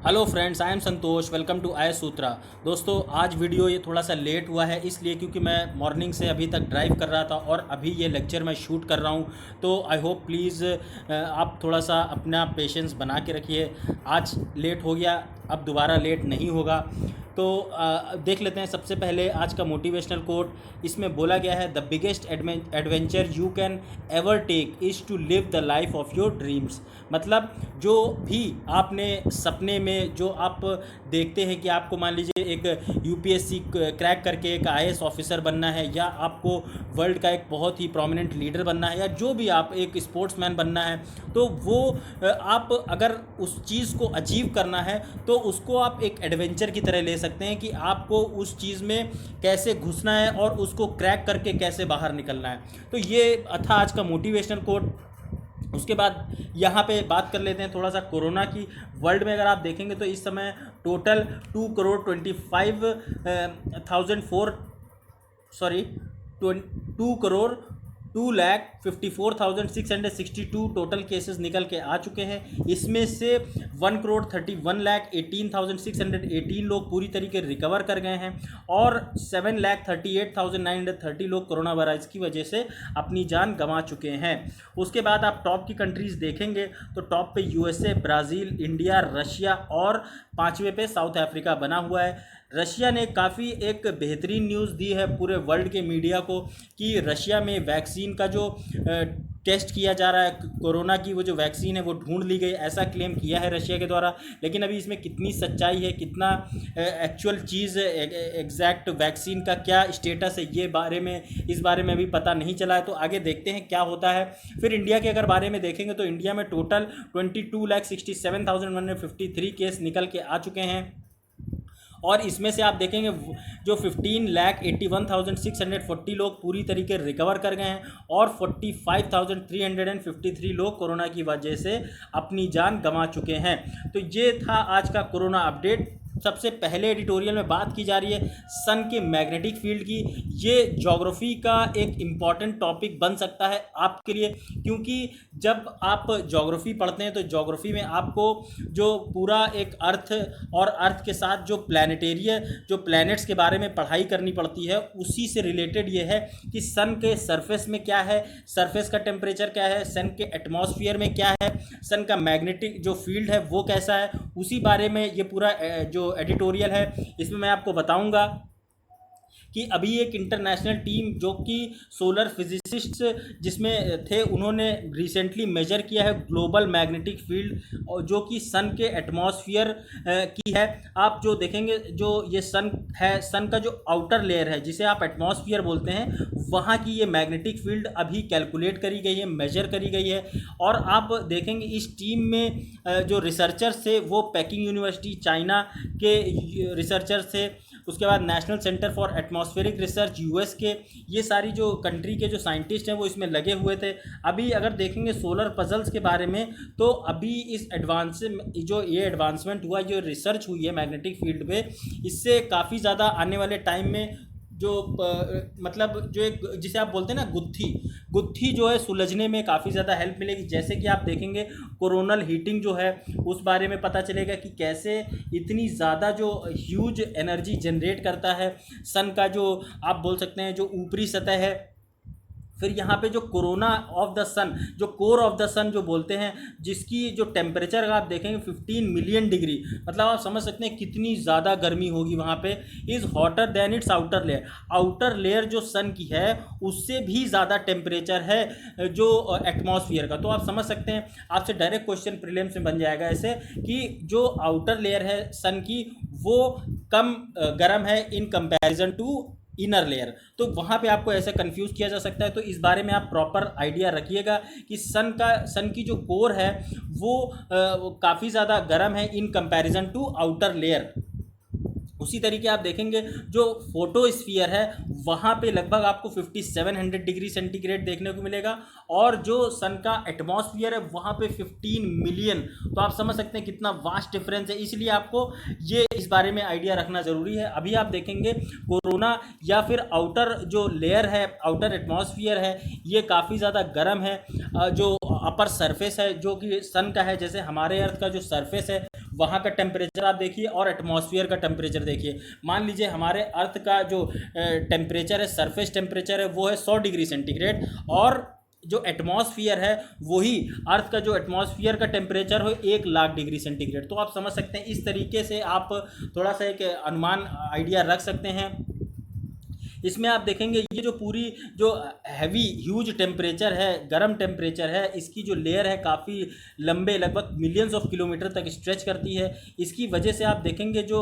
Hello friends, I am Santosh. Welcome to I Sutra. दोस्तों, आज video ये थोड़ा सा लेट हुआ है इसलिए क्योंकि मैं मॉर्निंग से अभी तक ड्राइव कर रहा था और अभी ये लेक्चर मैं शूट कर रहा हूँ। तो आई होप प्लीज़ आप थोड़ा सा अपना पेशेंस बना के रखिए। आज लेट हो गया, अब दोबारा लेट नहीं होगा। तो देख लेते हैं सबसे पहले आज का मोटिवेशनल कोट। इसमें बोला गया है, the biggest adventure you can ever take is to live the life of your dreams. मतलब जो भी आपने सपने में जो आप देखते हैं कि आपको मान लीजिए एक यूपीएससी क्रैक करके एक आईएएस ऑफिसर बनना है, या आपको वर्ल्ड का एक बहुत ही प्रोमिनेंट लीडर बनना है, या जो भी आप एक स्पोर्ट्समैन बनना है, तो वो आप अगर उस चीज़ को अचीव करना है तो उसको आप एक एडवेंचर की तरह ले सकते हैं कि आपको उस चीज़ में कैसे घुसना है और उसको क्रैक करके कैसे बाहर निकलना है। तो ये था आज का मोटिवेशनल कोट। उसके बाद यहाँ पे बात कर लेते हैं थोड़ा सा कोरोना की। वर्ल्ड में अगर आप देखेंगे तो इस समय टोटल 2,54,662 टोटल केसेस निकल के आ चुके हैं। इसमें से 1,31,18,618 लोग पूरी तरीके रिकवर कर गए हैं और 7,38,930 लोग कोरोना वायरस की वजह से अपनी जान गंवा चुके हैं। उसके बाद आप टॉप की कंट्रीज़ देखेंगे तो टॉप पे यूएसए, ब्राज़ील, इंडिया, रशिया और पाँचवें पे साउथ अफ्रीका बना हुआ है। रशिया ने काफ़ी एक बेहतरीन न्यूज़ दी है पूरे वर्ल्ड के मीडिया को कि रशिया में वैक्सीन का जो टेस्ट किया जा रहा है, कोरोना की वो जो वैक्सीन है वो ढूंढ ली गई, ऐसा क्लेम किया है रशिया के द्वारा। लेकिन अभी इसमें कितनी सच्चाई है, कितना एक्चुअल चीज़ एग्जैक्ट वैक्सीन का क्या स्टेटस है, इस बारे में अभी पता नहीं चला है। तो आगे देखते हैं क्या होता है। फिर इंडिया के अगर बारे में देखेंगे तो इंडिया में टोटल 22,67,153 केस निकल के आ चुके हैं और इसमें से आप देखेंगे जो 15,81,640 लोग पूरी तरीके रिकवर कर गए हैं और 45,353 लोग कोरोना की वजह से अपनी जान गंवा चुके हैं। तो ये था आज का कोरोना अपडेट। सबसे पहले एडिटोरियल में बात की जा रही है सन के मैग्नेटिक फील्ड की। ये ज्योग्राफी का एक इम्पॉर्टेंट टॉपिक बन सकता है आपके लिए, क्योंकि जब आप ज्योग्राफी पढ़ते हैं तो ज्योग्राफी में आपको जो पूरा एक अर्थ और अर्थ के साथ जो प्लैनेट्स के बारे में पढ़ाई करनी पड़ती है, उसी से रिलेटेड ये है कि सन के सरफेस में क्या है, सरफेस का टेम्परेचर क्या है, सन के एटमॉस्फेयर में क्या है, सन का मैग्नेटिक जो फील्ड है वो कैसा है, उसी बारे में ये पूरा जो एडिटोरियल है इसमें मैं आपको बताऊंगा कि अभी एक इंटरनेशनल टीम जो कि सोलर फिजिसिस्ट्स जिसमें थे, उन्होंने रिसेंटली मेजर किया है ग्लोबल मैग्नेटिक फील्ड जो कि सन के एटमॉस्फेयर की है। आप जो देखेंगे जो ये सन है, सन का जो आउटर लेयर है जिसे आप एटमॉस्फेयर बोलते हैं, वहाँ की ये मैग्नेटिक फील्ड अभी कैलकुलेट करी गई है, मेजर करी गई है। और आप देखेंगे इस टीम में जो रिसर्चर्स थे वो पेकिंग यूनिवर्सिटी चाइना के रिसर्चर्स थे, उसके बाद national centre for atmospheric research US के, ये सारी जो कंट्री के जो साइंटिस्ट हैं वो इसमें लगे हुए थे। अभी अगर देखेंगे सोलर पजल्स के बारे में, तो अभी इस एडवांसमेंट हुआ, जो रिसर्च हुई है मैग्नेटिक फील्ड पे, इससे काफ़ी ज़्यादा आने वाले टाइम में जो मतलब जो एक जिसे आप बोलते हैं ना गुत्थी जो है सुलझने में काफ़ी ज़्यादा हेल्प मिलेगी। जैसे कि आप देखेंगे कोरोनल हीटिंग जो है उस बारे में पता चलेगा कि कैसे इतनी ज़्यादा जो ह्यूज एनर्जी जनरेट करता है सन का जो आप बोल सकते हैं जो ऊपरी सतह है। फिर यहाँ पे जो कोरोना ऑफ द सन, जो कोर ऑफ द सन जो बोलते हैं, जिसकी जो टेम्परेचर आप देखेंगे 15 मिलियन डिग्री, मतलब आप समझ सकते हैं कितनी ज़्यादा गर्मी होगी वहाँ पे, is hotter then it's outer layer. Outer layer जो सन की है उससे भी ज़्यादा टेम्परेचर है जो एटमॉस्फियर का। तो आप समझ सकते हैं, आपसे डायरेक्ट क्वेश्चन प्रीलिम्स में बन जाएगा ऐसे कि जो आउटर लेयर है सन की वो कम गर्म है in comparison to inner layer. तो वहाँ पे आपको ऐसे कंफ्यूज किया जा सकता है। तो इस बारे में आप प्रॉपर आइडिया रखिएगा कि सन की जो कोर है वो काफ़ी ज़्यादा गर्म है in comparison to outer layer. उसी तरीके आप देखेंगे जो फोटोस्फीयर है वहाँ पे लगभग आपको 5700 डिग्री सेंटीग्रेड देखने को मिलेगा, और जो सन का एटमॉस्फेयर है वहाँ पे 15 मिलियन। तो आप समझ सकते हैं कितना वास्ट डिफरेंस है, इसलिए आपको ये इस बारे में आइडिया रखना ज़रूरी है। अभी आप देखेंगे कोरोना या फिर आउटर जो लेयर है, आउटर एटमॉस्फेयर है, ये काफ़ी ज़्यादा गर्म है। जो अपर सरफेस है जो कि सन का है, जैसे हमारे अर्थ का जो सरफेस है वहाँ का टेम्परेचर आप देखिए और एटमॉस्फेयर का टेम्परेचर देखिए। मान लीजिए हमारे अर्थ का जो टेम्परेचर है, सरफेस टेम्परेचर है, वो है 100 डिग्री सेंटीग्रेड, और जो एटमॉस्फियर है वही अर्थ का जो एटमॉस्फियर का टेम्परेचर हो 1 लाख डिग्री सेंटीग्रेड। तो आप समझ सकते हैं, इस तरीके से आप थोड़ा सा एक अनुमान आइडिया रख सकते हैं। इसमें आप देखेंगे ये जो पूरी जो हैवी ह्यूज टेम्परेचर है, गर्म टेम्परेचर है, इसकी जो लेयर है काफ़ी लंबे, लगभग मिलियंस ऑफ किलोमीटर तक स्ट्रेच करती है। इसकी वजह से आप देखेंगे जो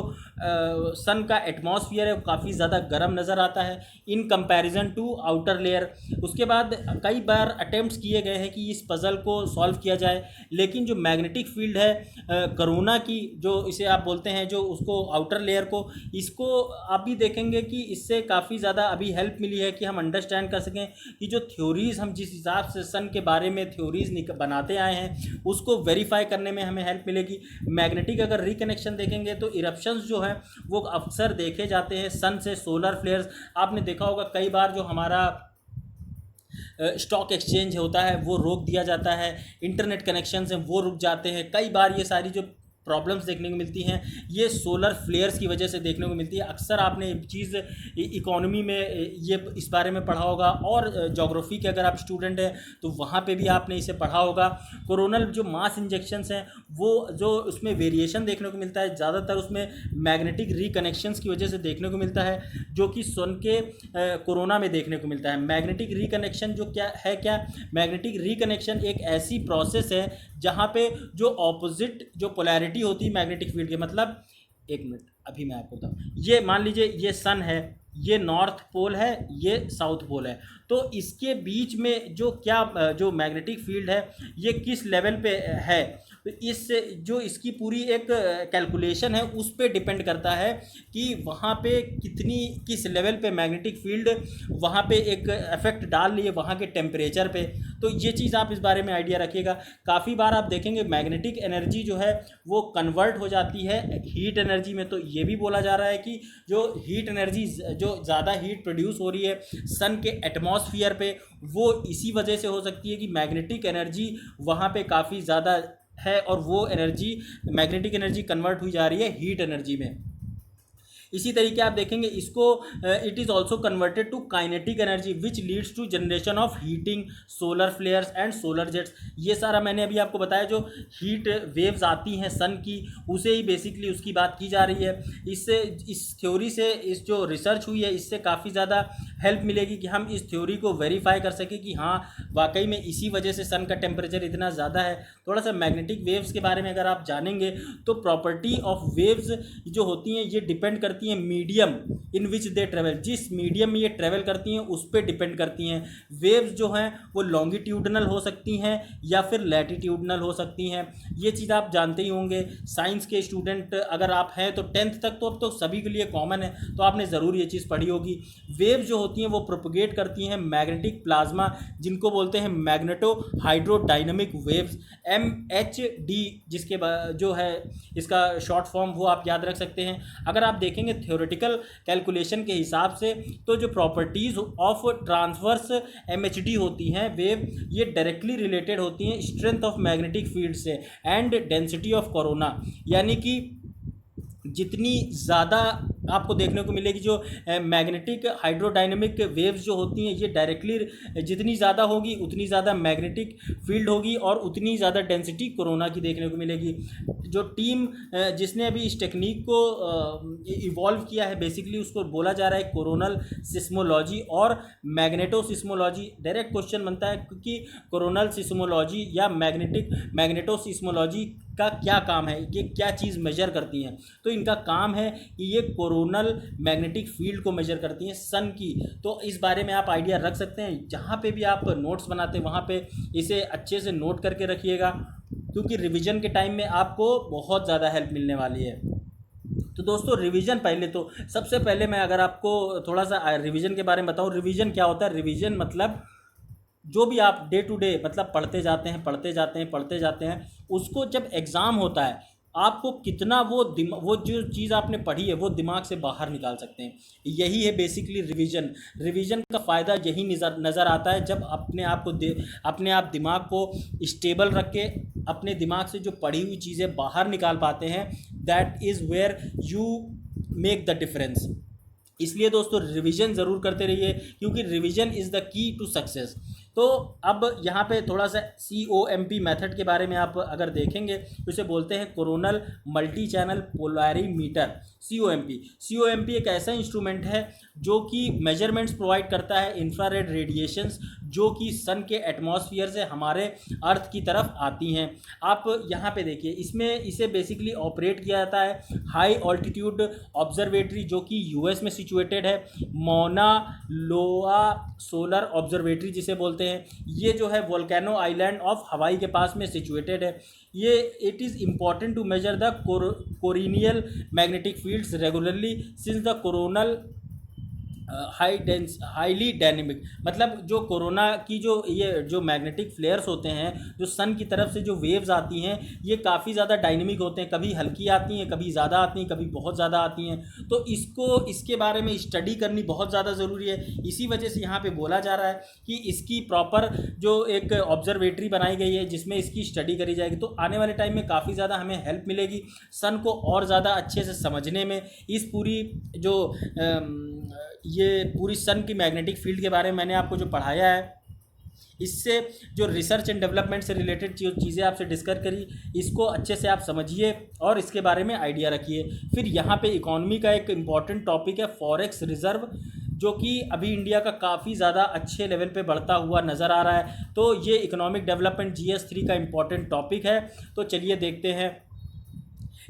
सन का एटमॉस्फेयर है वो काफ़ी ज़्यादा गर्म नज़र आता है in comparison to outer layer. उसके बाद कई बार अटेम्प्ट्स किए गए हैं कि इस पज़ल को सॉल्व किया जाए, लेकिन जो मैग्नेटिक फील्ड है कोरोना की, जो इसे आप बोलते हैं जो उसको आउटर लेयर को, इसको आप भी देखेंगे कि इससे काफ़ी ज़्यादा अभी हेल्प मिली है कि हम अंडरस्टैंड कर सकें कि जो थ्योरीज़ हम जिस हिसाब से सन के बारे में थ्योरीज़ बनाते आए हैं उसको वेरीफाई करने में हमें हेल्प मिलेगी। मैग्नेटिक अगर रिकनेक्शन देखेंगे तो इरप्शंस जो हैं वो अक्सर देखे जाते हैं सन से, सोलर फ्लेयर्स। आपने देखा होगा कई बार जो हमारा स्टॉक एक्सचेंज होता है वो रोक दिया जाता है, इंटरनेट कनेक्शन हैं वो रुक जाते हैं। कई बार ये सारी जो प्रॉब्लम्स देखने को मिलती हैं ये सोलर फ्लेयर्स की वजह से देखने को मिलती है। अक्सर आपने एक चीज़ इकोनॉमी में ये इस बारे में पढ़ा होगा, और ज्योग्राफी के अगर आप स्टूडेंट हैं तो वहाँ पे भी आपने इसे पढ़ा होगा। कोरोनल जो मास इंजेक्शंस हैं वो जो उसमें वेरिएशन देखने को मिलता है ज़्यादातर उसमें मैग्नेटिक रिकनेक्शंस की वजह से देखने को मिलता है, जो कि सन के कोरोना में देखने को मिलता है। मैग्नेटिक रिकनेक्शन जो क्या मैग्नेटिक रिकनेक्शन एक ऐसी प्रोसेस है जहाँ पे जो ऑपोजिट जो पोलैरिटी होती है मैग्नेटिक फील्ड के, मतलब एक मिनट अभी मैं आपको बताऊँ, ये मान लीजिए ये सन है, ये नॉर्थ पोल है, ये साउथ पोल है, तो इसके बीच में जो जो मैग्नेटिक फील्ड है ये किस लेवल पे है, तो इससे जो इसकी पूरी एक कैलकुलेशन है उस पे डिपेंड करता है कि वहाँ पे किस लेवल पे मैग्नेटिक फील्ड वहाँ पे एक इफेक्ट डाल रही है वहाँ के टेम्परेचर पे। तो ये चीज़ आप इस बारे में आइडिया रखिएगा। काफ़ी बार आप देखेंगे मैग्नेटिक एनर्जी जो है वो कन्वर्ट हो जाती है हीट एनर्जी में। तो ये भी बोला जा रहा है कि जो हीट एनर्जी जो ज़्यादा हीट प्रोड्यूस हो रही है सन के एटमॉस्फेयर पे, वो इसी वजह से हो सकती है कि मैग्नेटिक एनर्जी वहाँ पे काफ़ी ज़्यादा है और वो एनर्जी मैग्नेटिक एनर्जी कन्वर्ट हुई जा रही है हीट एनर्जी में। इसी तरीके आप देखेंगे इसको it is also converted to kinetic energy which leads to generation of heating, solar flares and solar jets. ये सारा मैंने अभी आपको बताया, जो हीट वेव्स आती हैं सन की उसे ही बेसिकली उसकी बात की जा रही है। इससे इस थ्योरी से इस जो रिसर्च हुई है इससे काफ़ी ज़्यादा हेल्प मिलेगी कि हम इस थ्योरी को वेरीफाई कर सकें कि हाँ वाकई में इसी वजह से सन का टेम्परेचर इतना ज़्यादा है। थोड़ा सा मैग्नेटिक वेव्स के बारे में अगर आप जानेंगे तो प्रॉपर्टी ऑफ वेव्स जो होती हैं ये डिपेंड करती हैं medium in which they travel, जिस मीडियम में ये ट्रेवल करती हैं उस पर डिपेंड करती हैं। वेव्स जो हैं वो लॉन्गिट्यूडनल हो सकती हैं या फिर लैटिट्यूडनल हो सकती हैं। ये चीज़ आप जानते ही होंगे, साइंस के स्टूडेंट अगर आप हैं तो 10th तक तो अब तो सभी के लिए कॉमन है, तो आपने ज़रूर ये चीज़ पढ़ी होगी। वेव्स जो होती हैं वो प्रोपोगेट करती हैं मैग्नेटिक प्लाज्मा, जिनको बोलते हैं मैग्नेटो हाइड्रोडाइनमिक वेव्स, MHD जिसके जो है इसका शॉर्ट फॉर्म वो आप याद रख सकते हैं। अगर आप देखेंगे थ्योरेटिकल कैलकुलेशन के हिसाब से तो जो प्रॉपर्टीज़ ऑफ ट्रांसवर्स MHD होती हैं वेव, ये डायरेक्टली रिलेटेड होती हैं स्ट्रेंथ ऑफ मैग्नेटिक फील्ड से एंड डेंसिटी ऑफ कोरोना। यानी कि जितनी ज़्यादा आपको देखने को मिलेगी जो मैग्नेटिक हाइड्रोडायनेमिक वेव्स जो होती हैं ये डायरेक्टली जितनी ज़्यादा होगी उतनी ज़्यादा मैग्नेटिक फील्ड होगी और उतनी ज़्यादा डेंसिटी कोरोना की देखने को मिलेगी। जो टीम जिसने अभी इस टेक्निक को इवॉल्व किया है बेसिकली उसको बोला जा रहा है कोरोनल सिस्मोलॉजी और मैग्नेटोसिस्मोलॉजी। डायरेक्ट क्वेश्चन बनता है क्योंकि कोरोनल सिस्मोलॉजी या मैग्नेटोसिस्मोलॉजी का क्या काम है, ये क्या चीज़ मेजर करती हैं, तो इनका काम है कि ये कोरोनल मैग्नेटिक फील्ड को मेजर करती हैं सन की। तो इस बारे में आप आइडिया रख सकते हैं, जहाँ पे भी आप नोट्स बनाते हैं वहाँ पे इसे अच्छे से नोट करके रखिएगा क्योंकि रिवीजन के टाइम में आपको बहुत ज़्यादा हेल्प मिलने वाली है। तो दोस्तों रिवीजन, पहले तो सबसे पहले मैं अगर आपको थोड़ा सा रिवीजन के बारे में बताऊँ, रिवीजन क्या होता है। रिवीजन मतलब जो भी आप डे टू डे मतलब पढ़ते जाते हैं उसको जब एग्ज़ाम होता है आपको कितना वो जो चीज़ आपने पढ़ी है वो दिमाग से बाहर निकाल सकते हैं। यही है बेसिकली रिवीजन। रिवीजन का फ़ायदा यही नज़र नज़र आता है, जब अपने आप दिमाग को स्टेबल रख के अपने दिमाग से जो पढ़ी हुई चीज़ें बाहर निकाल पाते हैं, that is where you make the difference. इसलिए दोस्तों रिवीजन ज़रूर करते रहिए, क्योंकि revision is the key to success. तो अब यहाँ पे थोड़ा सा COMP मेथड के बारे में आप अगर देखेंगे तो इसे बोलते हैं coronal multi channel polarimeter. COMP एक ऐसा इंस्ट्रूमेंट है जो कि मेजरमेंट्स प्रोवाइड करता है इंफ्रारेड रेडिएशंस, जो कि सन के एटमॉस्फेयर से हमारे अर्थ की तरफ आती हैं। आप यहाँ पे देखिए, इसमें इसे बेसिकली ऑपरेट किया जाता है हाई ऑल्टीट्यूड ऑब्जर्वेटरी, जो कि US में सिचुएटेड है। मौना लोआ सोलर ऑब्जर्वेटरी जिसे बोलते हैं, ये जो है वोल्केनो आइलैंड ऑफ हवाई के पास में सिचुएटेड है। ये it is important to measure the coronal magnetic fields regularly since the coronal highly dynamic. मतलब जो कोरोना की जो ये जो मैग्नेटिक फ्लेयर्स होते हैं, जो सन की तरफ से जो वेव्स आती हैं, ये काफ़ी ज़्यादा डायनेमिक होते हैं। कभी हल्की आती हैं, कभी ज़्यादा आती हैं, कभी बहुत ज़्यादा आती हैं। तो इसके बारे में स्टडी करनी बहुत ज़्यादा ज़रूरी है। इसी वजह से यहाँ पे बोला जा रहा है कि इसकी प्रॉपर जो एक ऑब्जर्वेटरी बनाई गई है जिसमें इसकी स्टडी करी जाएगी, तो आने वाले टाइम में काफ़ी ज़्यादा हमें हेल्प मिलेगी सन को और ज़्यादा अच्छे से समझने में। इस पूरी जो ये पूरी सन की मैग्नेटिक फील्ड के बारे में मैंने आपको जो पढ़ाया है, इससे जो रिसर्च एंड डेवलपमेंट से रिलेटेड जो चीज़ें आपसे डिस्कस करी, इसको अच्छे से आप समझिए और इसके बारे में आइडिया रखिए। फिर यहाँ पे इकोनॉमी का एक इम्पॉर्टेंट टॉपिक है फॉरेक्स रिजर्व, जो कि अभी इंडिया का काफ़ी ज़्यादा अच्छे लेवल पे बढ़ता हुआ नज़र आ रहा है। तो ये इकोनॉमिक डेवलपमेंट GS3 का इम्पॉर्टेंट टॉपिक है। तो चलिए देखते हैं।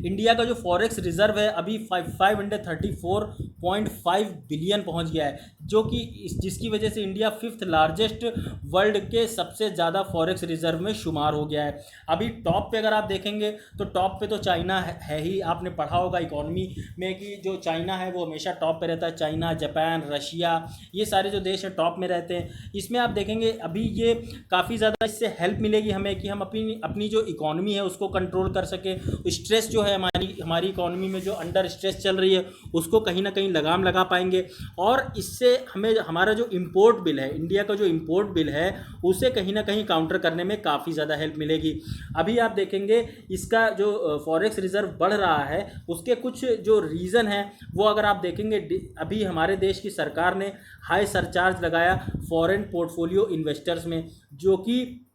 इंडिया का जो फॉरेक्स रिजर्व है अभी 534.5 बिलियन पहुंच गया है, जो कि जिसकी वजह से इंडिया 5th लार्जेस्ट वर्ल्ड के सबसे ज़्यादा फॉरेक्स रिजर्व में शुमार हो गया है। अभी टॉप पे अगर आप देखेंगे तो टॉप पे तो चाइना है ही। आपने पढ़ा होगा इकोनॉमी में कि जो चाइना है वो हमेशा टॉप पे रहता है। चाइना, जापान, रशिया, ये सारे जो देश हैं टॉप में रहते हैं। इसमें आप देखेंगे अभी ये काफ़ी ज़्यादा इससे हेल्प मिलेगी हमें कि हम अपनी जो इकोनॉमी है उसको कंट्रोल कर सकें। स्ट्रेस जो है हमारी इकोनॉमी में जो अंडर स्ट्रेस चल रही है उसको कहीं ना कहीं लगाम लगा पाएंगे, और इससे हमें हमारा जो इंपोर्ट बिल है, इंडिया का जो इंपोर्ट बिल है, उसे कहीं ना कहीं काउंटर करने में काफ़ी ज़्यादा हेल्प मिलेगी। अभी आप देखेंगे इसका जो फॉरेक्स रिजर्व बढ़ रहा है उसके कुछ जो रीज़न है वो अगर आप देखेंगे, अभी हमारे देश की सरकार ने हाई सरचार्ज लगाया फॉरेन पोर्टफोलियो इन्वेस्टर्स में, जो कि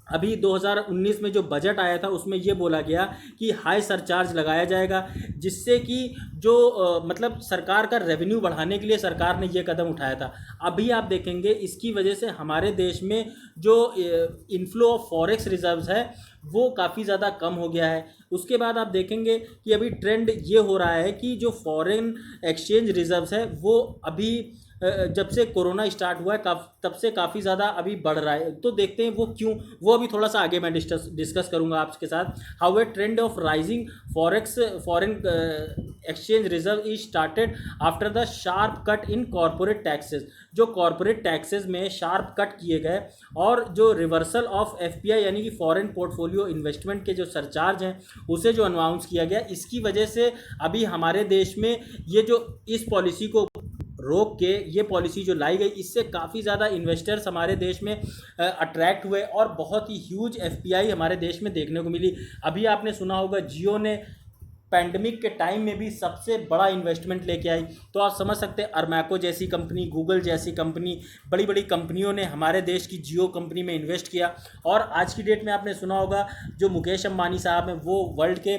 अभी 2019 में जो बजट आया था उसमें ये बोला गया कि हाई सरचार्ज लगाया जाएगा, जिससे कि जो मतलब सरकार का रेवेन्यू बढ़ाने के लिए सरकार ने ये कदम उठाया था। अभी आप देखेंगे इसकी वजह से हमारे देश में जो इनफ्लो ऑफ फॉरेक्स रिजर्व्स है वो काफ़ी ज़्यादा कम हो गया है। उसके बाद आप देखेंगे कि अभी ट्रेंड ये हो रहा है कि जो फॉरेन एक्सचेंज रिजर्व्स है वो अभी जब से कोरोना स्टार्ट हुआ है तब से काफ़ी ज़्यादा अभी बढ़ रहा है। तो देखते हैं वो क्यों, वो अभी थोड़ा सा आगे मैं डिस्कस करूंगा आपके साथ। How a trend of rising foreign exchange reserve is started after the sharp cut in corporate taxes. जो कॉरपोरेट टैक्सेस में शार्प कट किए गए और जो रिवर्सल ऑफ FPI यानी कि फॉरेन पोर्टफोलियो इन्वेस्टमेंट के जो सरचार्ज हैं उसे जो अनाउंस किया गया, इसकी वजह से अभी हमारे देश में ये जो इस पॉलिसी को रोक के ये पॉलिसी जो लाई गई, इससे काफ़ी ज़्यादा इन्वेस्टर्स हमारे देश में अट्रैक्ट हुए और बहुत ही ह्यूज FPI हमारे देश में देखने को मिली। अभी आपने सुना होगा जियो ने पैंडमिक के टाइम में भी सबसे बड़ा इन्वेस्टमेंट लेके आई। तो आप समझ सकते हैं अरमैको जैसी कंपनी, गूगल जैसी कंपनी, बड़ी बड़ी कंपनियों ने हमारे देश की जियो कंपनी में इन्वेस्ट किया। और आज की डेट में आपने सुना होगा जो मुकेश अंबानी साहब हैं वो वर्ल्ड के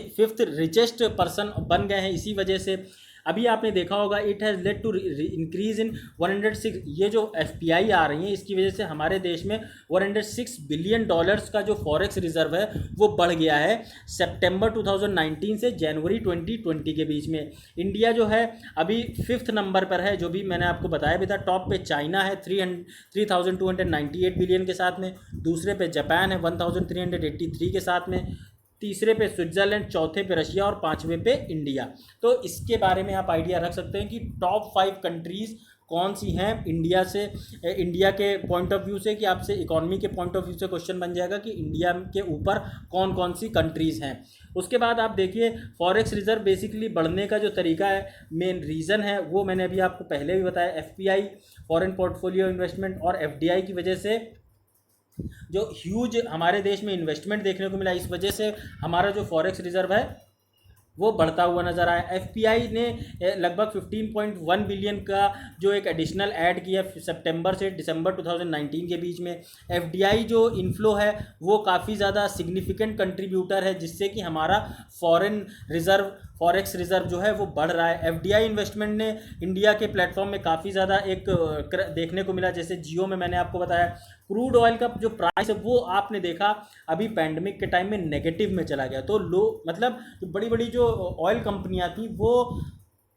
5th रिचेस्ट पर्सन बन गए हैं इसी वजह से। अभी आपने देखा होगा it has led to increase in 106, ये जो FPI आ रही हैं इसकी वजह से हमारे देश में 106 बिलियन डॉलर्स का जो फॉरेक्स रिजर्व है वो बढ़ गया है सितंबर 2019 से जनवरी 2020 के बीच में। इंडिया जो है अभी 5th नंबर पर है, जो भी मैंने आपको बताया भी था। टॉप पे चाइना है 3298 बिलियन के साथ में, दूसरे पे जापान है 1383 के साथ में, तीसरे पे स्विट्ज़रलैंड, चौथे पे रशिया और पांचवें पे इंडिया। तो इसके बारे में आप आइडिया रख सकते हैं कि टॉप 5 कंट्रीज़ कौन सी हैं इंडिया के पॉइंट ऑफ व्यू से, कि आपसे इकोनॉमी के पॉइंट ऑफ व्यू से क्वेश्चन बन जाएगा कि इंडिया के ऊपर कौन कौन सी कंट्रीज़ हैं। उसके बाद आप देखिए फॉरेक्स रिजर्व बेसिकली बढ़ने का जो तरीका है, मेन रीज़न है वो मैंने अभी आपको पहले भी बताया, एफपीआई फॉरेन पोर्टफोलियो इन्वेस्टमेंट और एफडीआई की वजह से जो ह्यूज हमारे देश में इन्वेस्टमेंट देखने को मिला, इस वजह से हमारा जो फॉरेक्स रिजर्व है वो बढ़ता हुआ नज़र आया। एफपीआई ने लगभग 15.1 बिलियन का जो एक एडिशनल ऐड किया सितंबर से दिसंबर 2019 के बीच में। एफडीआई जो इनफ्लो है वो काफ़ी ज़्यादा सिग्निफिकेंट कंट्रीब्यूटर है, जिससे कि हमारा फॉरेक्स रिजर्व जो है वो बढ़ रहा है। एफडीआई इन्वेस्टमेंट ने इंडिया के प्लेटफॉर्म में काफ़ी ज़्यादा एक देखने को मिला, जैसे जियो में मैंने आपको बताया। क्रूड ऑयल का जो प्राइस है वो आपने देखा अभी पैंडमिक के टाइम में नेगेटिव में चला गया, तो मतलब जो बड़ी बड़ी जो ऑयल कंपनियां थी, वो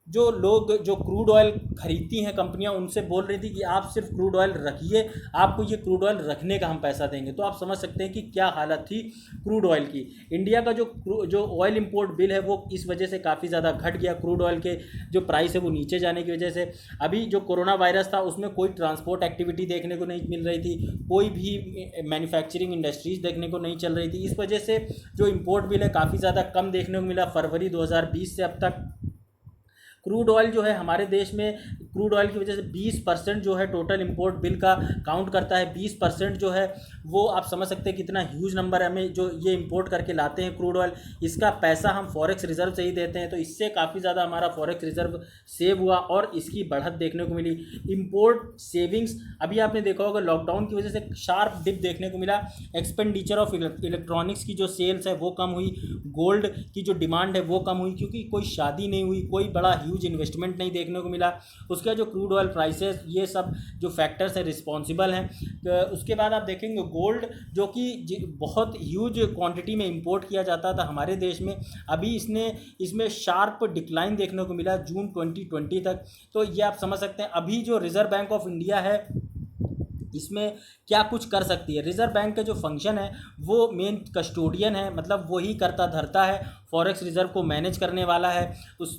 जो लोग जो क्रूड ऑयल खरीदती हैं कंपनियां, उनसे बोल रही थी कि आप सिर्फ क्रूड ऑयल रखिए, आपको ये क्रूड ऑयल रखने का हम पैसा देंगे। तो आप समझ सकते हैं कि क्या हालत थी क्रूड ऑयल की। इंडिया का जो ऑयल इंपोर्ट बिल है वो इस वजह से काफ़ी ज़्यादा घट गया, क्रूड ऑयल के जो प्राइस है वो नीचे जाने की वजह से। अभी जो कोरोना वायरस था उसमें कोई ट्रांसपोर्ट एक्टिविटी देखने को नहीं मिल रही थी, कोई भी मैन्युफैक्चरिंग इंडस्ट्रीज़ देखने को नहीं चल रही थी, इस वजह से जो इम्पोर्ट बिल है काफ़ी ज़्यादा कम देखने को मिला। फरवरी 2020 से अब तक क्रूड ऑयल जो है हमारे देश में, क्रूड ऑयल की वजह से 20% जो है टोटल इंपोर्ट बिल का काउंट करता है। 20% जो है वो आप समझ सकते हैं कितना ह्यूज नंबर है। हमें जो ये इंपोर्ट करके लाते हैं क्रूड ऑयल, इसका पैसा हम फॉरेक्स रिजर्व से ही देते हैं, तो इससे काफ़ी ज़्यादा हमारा फॉरेक्स रिजर्व सेव हुआ और इसकी बढ़त देखने को मिली। इंपोर्ट सेविंग्स अभी आपने देखा होगा लॉकडाउन की वजह से शार्प डिप देखने को मिला। एक्सपेंडिचर ऑफ इलेक्ट्रॉनिक्स की जो सेल्स है वो कम हुई, गोल्ड की जो डिमांड है वो कम हुई, क्योंकि कोई शादी नहीं हुई, कोई बड़ा ह्यूज इन्वेस्टमेंट नहीं देखने को मिला। उसका जो क्रूड ऑयल प्राइसेस, ये सब जो फैक्टर्स है रिस्पॉन्सिबल हैं। उसके बाद आप देखेंगे गोल्ड जो कि बहुत ह्यूज क्वांटिटी में इंपोर्ट किया जाता था हमारे देश में, अभी इसमें शार्प डिक्लाइन देखने को मिला जून 2020 तक। तो ये आप समझ सकते हैं अभी जो रिजर्व बैंक ऑफ इंडिया है इसमें क्या कुछ कर सकती है। रिजर्व बैंक का जो फंक्शन है वो मेन कस्टोडियन है, मतलब वही करता धरता है, फॉरेक्स रिजर्व को मैनेज करने वाला है।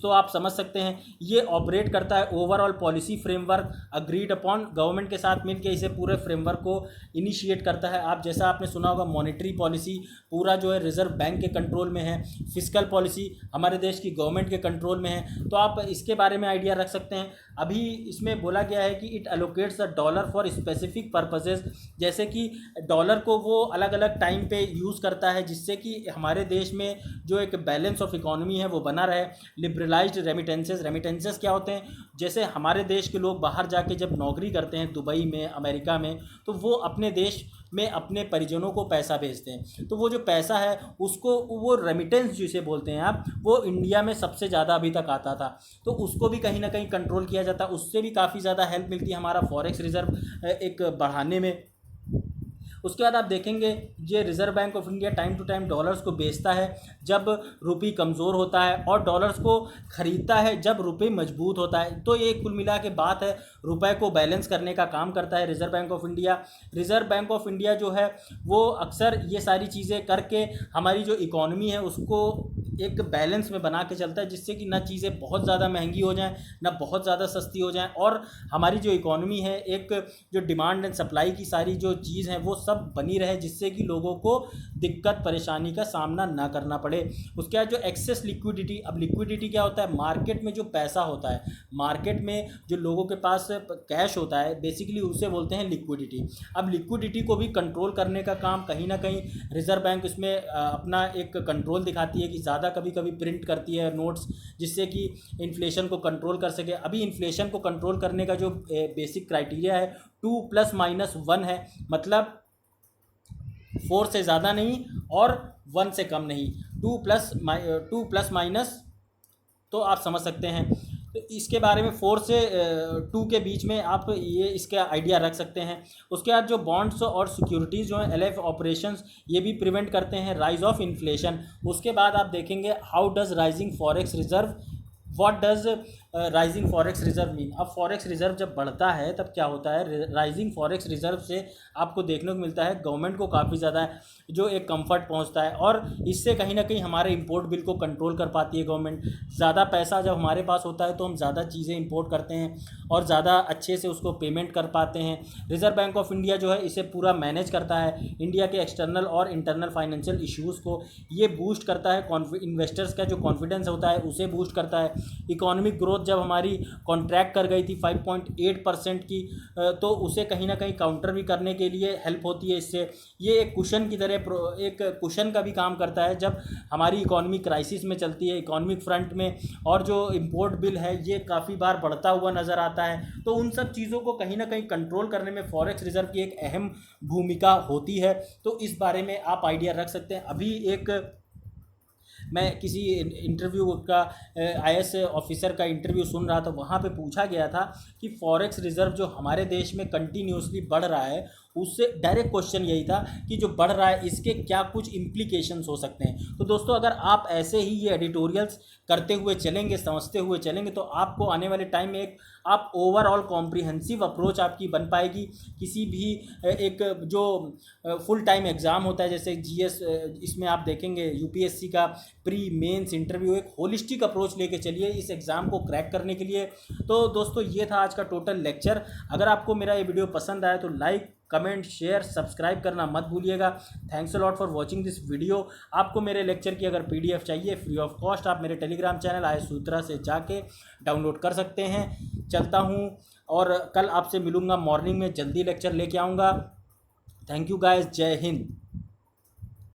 तो आप समझ सकते हैं ये ऑपरेट करता है overall policy framework agreed upon, government के साथ मिलकर इसे पूरे फ्रेमवर्क को इनिशिएट करता है। आप जैसा आपने सुना होगा मॉनेटरी पॉलिसी पूरा जो है रिजर्व बैंक के कंट्रोल में है, फिस्कल पॉलिसी हमारे देश की गवर्नमेंट के कंट्रोल में है। तो आप इसके बारे में आइडिया रख सकते हैं। अभी इसमें बोला गया है कि it allocates the dollar for specific purposes, जैसे कि डॉलर को वो अलग अलग टाइम पे यूज़ करता है, जिससे कि हमारे देश में जो एक बैलेंस ऑफ इकोनॉमी है वो बना रहे। लिबरलाइज्ड रेमिटेंसेस क्या होते हैं, जैसे हमारे देश के लोग बाहर जाके जब नौकरी करते हैं दुबई में, अमेरिका में, तो वो अपने देश में अपने परिजनों को पैसा भेजते हैं, तो वो जो पैसा है उसको वो रेमिटेंस जिसे बोलते हैं आप, वो इंडिया में सबसे ज़्यादा अभी तक आता था, तो उसको भी कहीं ना कहीं कंट्रोल किया जाता है। उससे भी काफ़ी ज़्यादा हेल्प मिलती है हमारा फॉरेक्स रिजर्व एक बढ़ाने में। उसके बाद आप देखेंगे ये Reserve Bank of India time to time dollars को बेचता है जब रुपये कमज़ोर होता है, और डॉलर्स को ख़रीदता है जब रुपये मजबूत होता है। तो ये कुल मिला के बात है, रुपए को बैलेंस करने का काम करता है reserve Bank of India. Reserve Bank of India जो है वो अक्सर ये सारी चीज़ें करके हमारी जो इकॉनमी है उसको एक बैलेंस में बना के चलता है, जिससे कि ना चीज़ें बहुत ज़्यादा महंगी हो जाएं ना बहुत ज़्यादा सस्ती हो जाएं, और हमारी जो इकॉनमी है एक जो डिमांड एंड सप्लाई की सारी जो चीज़ है वो सब बनी रहे, जिससे कि लोगों को दिक्कत परेशानी का सामना ना करना पड़े। उसके बाद जो एक्सेस लिक्विडिटी, अब लिक्विडिटी क्या होता है, मार्केट में जो पैसा होता है, मार्केट में जो लोगों के पास कैश होता है बेसिकली उसे बोलते हैं लिक्विडिटी। अब लिक्विडिटी को भी कंट्रोल करने का काम कहीं ना कहीं रिज़र्व बैंक इसमें अपना एक कंट्रोल दिखाती है कि ज़्यादा कभी कभी प्रिंट करती है नोट्स, जिससे कि इन्फ्लेशन को कंट्रोल कर सके। अभी इन्फ्लेशन को कंट्रोल करने का जो बेसिक क्राइटेरिया है 2+-1 है, मतलब 4 से ज़्यादा नहीं और 1 से कम नहीं, 2+- तो आप समझ सकते हैं। तो इसके बारे में 4 से 2 के बीच में आप ये इसका आइडिया रख सकते हैं। उसके बाद जो बॉन्ड्स और सिक्योरिटीज़ जो हैं एलएफ ऑपरेशंस, ये भी प्रिवेंट करते हैं राइज ऑफ इन्फ्लेशन। उसके बाद आप देखेंगे how does rising forex reserve, what does rising forex reserve mean. अब फॉरेक्स रिजर्व जब बढ़ता है तब क्या होता है, राइजिंग फॉरेक्स रिजर्व से आपको देखने को मिलता है गवर्नमेंट को काफ़ी ज़्यादा जो एक कंफर्ट पहुंचता है, और इससे कहीं ना कहीं हमारे इंपोर्ट बिल को कंट्रोल कर पाती है गवर्नमेंट। ज़्यादा पैसा जब हमारे पास होता है तो हम ज़्यादा चीज़ें इंपोर्ट करते हैं और ज़्यादा अच्छे से उसको पेमेंट कर पाते हैं। रिजर्व बैंक ऑफ इंडिया जो है इसे पूरा मैनेज करता है, इंडिया के एक्सटर्नल और इंटरनल फाइनेंशियल इश्यूज़ को ये बूस्ट करता है, इन्वेस्टर्स का जो कॉन्फिडेंस होता है उसे बूस्ट करता है। इकोनॉमिक ग्रोथ जब हमारी कॉन्ट्रैक्ट कर गई थी 5.8% की, तो उसे कहीं ना कहीं काउंटर भी करने के लिए हेल्प होती है इससे। ये एक कुशन की तरह एक कुशन का भी काम करता है जब हमारी इकोनॉमी क्राइसिस में चलती है, इकोनॉमिक फ्रंट में, और जो इंपोर्ट बिल है ये काफ़ी बार बढ़ता हुआ नज़र आता है। तो उन सब चीज़ों को कहीं ना कहीं कंट्रोल करने में फॉरेक्स रिजर्व की एक अहम भूमिका होती है। तो इस बारे में आप आइडिया रख सकते हैं। अभी एक मैं किसी इंटरव्यू का आईएएस ऑफिसर का इंटरव्यू सुन रहा था, वहाँ पे पूछा गया था कि फॉरेक्स रिजर्व जो हमारे देश में कंटिन्यूसली बढ़ रहा है, उससे डायरेक्ट क्वेश्चन यही था कि जो बढ़ रहा है इसके क्या कुछ इम्प्लीकेशंस हो सकते हैं। तो दोस्तों अगर आप ऐसे ही ये एडिटोरियल्स करते हुए चलेंगे, समझते हुए चलेंगे, तो आपको आने वाले टाइम में एक आप ओवरऑल कॉम्प्रिहेंसिव अप्रोच आपकी बन पाएगी। किसी भी एक जो फुल टाइम एग्ज़ाम होता है जैसे जीएस, इसमें आप देखेंगे यूपीएससी का प्री मेंस इंटरव्यू, एक होलिस्टिक अप्रोच लेके चलिए इस एग्ज़ाम को क्रैक करने के लिए। तो दोस्तों ये था आज का टोटल लेक्चर। अगर आपको मेरा ये वीडियो पसंद आया तो लाइक, कमेंट, शेयर, सब्सक्राइब करना मत भूलिएगा। Thanks a lot for watching this video. आपको मेरे लेक्चर की अगर पीडीएफ चाहिए फ्री ऑफ कॉस्ट, आप मेरे टेलीग्राम चैनल आय सूत्रा से जाके डाउनलोड कर सकते हैं। चलता हूँ और कल आपसे मिलूँगा मॉर्निंग में, जल्दी लेक्चर लेके आऊँगा। थैंक यू गाइस, जय हिंद।